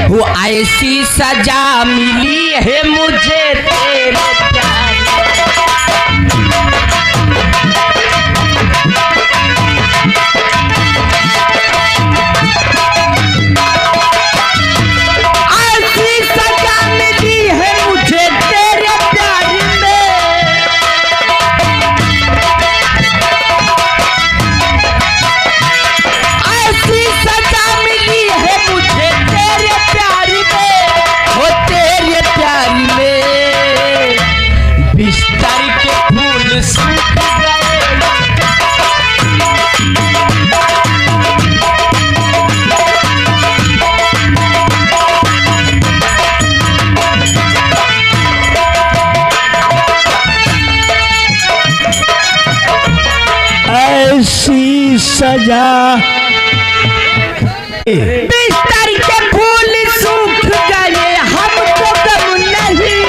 वो ऐसी सजा मिली है मुझे तेरे प्यार। ऐसी सजा मिली है मुझे तेरे प्यार में, ऐसी सजा मिली है मुझे तेरे प्यार में, हो तेरे प्यार में बिस्तर के फूल सूख गए। ऐसी सजा बिस्तर के फूल सूख गए, हमको गम नहीं।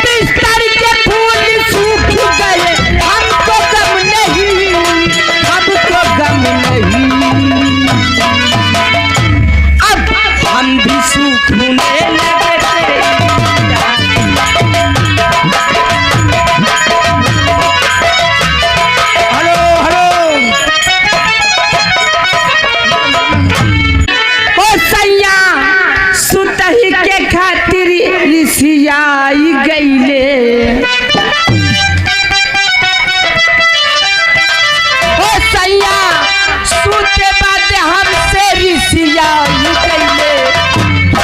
बिस्तर के फूल सूख गए, हमको गम नहीं, हमको गम नहीं। अब हम भी सूखने लगे थे। हेलो हेलो ओ सैया सुतही के खातिर ऋषियाई गईले। ओ सैया सुते बात हमसे ऋषियाई गईले,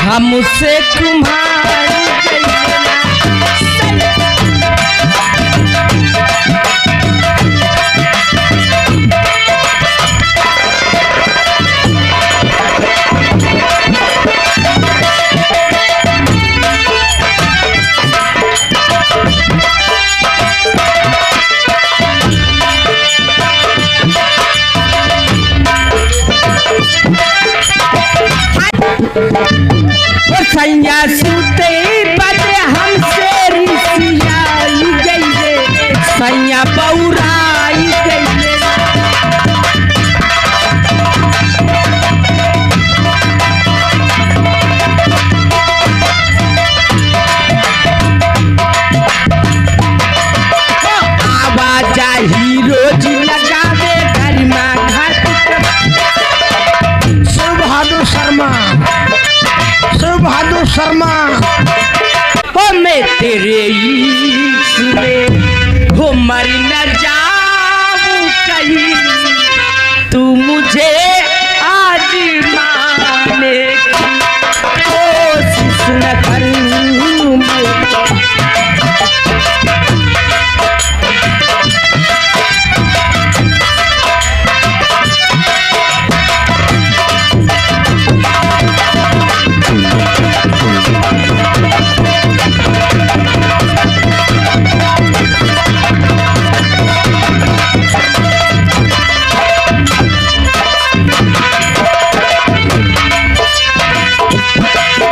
हमसे तुम्हारी गईले। ओ सैया सुते बाटे हमसे ऋषियाई गईले, सैया बौराई गईले। आवाजाही रोज लगावे घर में घाट। शिव बहादुर शर्मा, शिव बहादुर शर्मा। हो मैं तेरे इश्क में हो मर न जाऊं कहीं, तू मुझे आज माने की कोशिश न करूं मैं।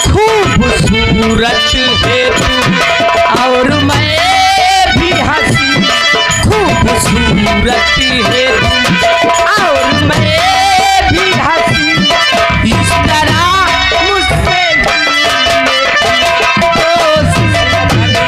खूबसूरत है तू और मैं भी हंसी, खूबसूरत है तू और मैं भी हंसी। इस तरह मुझसे जीने की कोशिश न करें।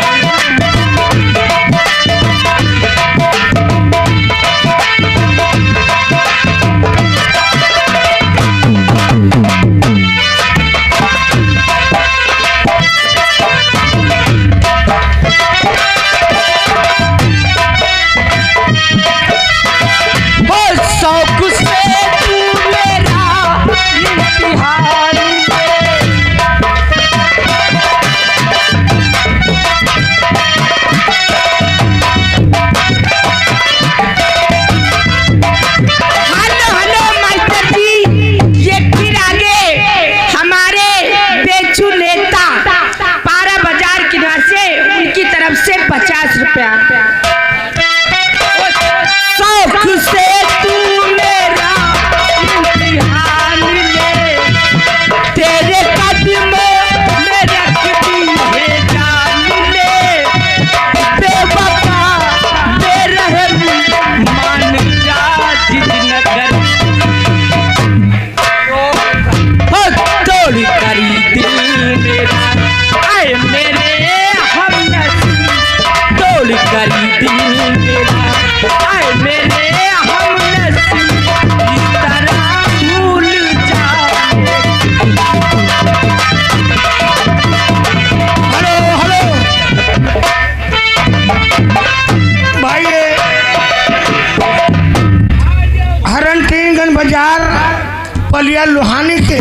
भैया लोहानी के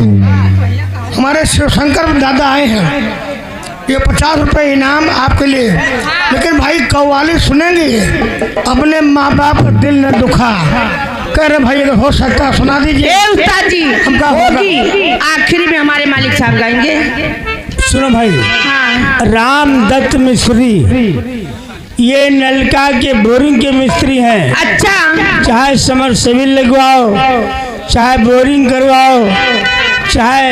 हमारे शिवशंकर दादा आए हैं। ये 50 रुपए इनाम आपके लिए। लेकिन भाई कव्वाली सुनेंगे, अपने माँ बाप का दिल न दुखा। कह रहे भाई अगर हो सकता है सुना दीजिए। ए उस्ताद जी, हमका होगी आखिरी में हमारे मालिक साहब गाएंगे। सुनो भाई, हाँ राम दत्त मिस्त्री, ये नलका के बोरिंग के मिस्त्री हैं। अच्छा, चाहे समरसेबिल लगवाओ, चाहे बोरिंग करवाओ, चाहे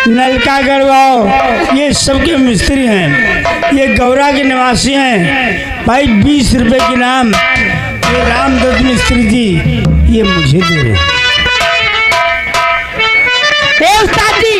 नलका करवाओ, ये सबके मिस्त्री हैं। ये गौरा के निवासी हैं। भाई 20 रुपए के नाम ये रामदत्त मिस्त्री जी ये मुझे दे रहे हैं। ए उस्ताद जी,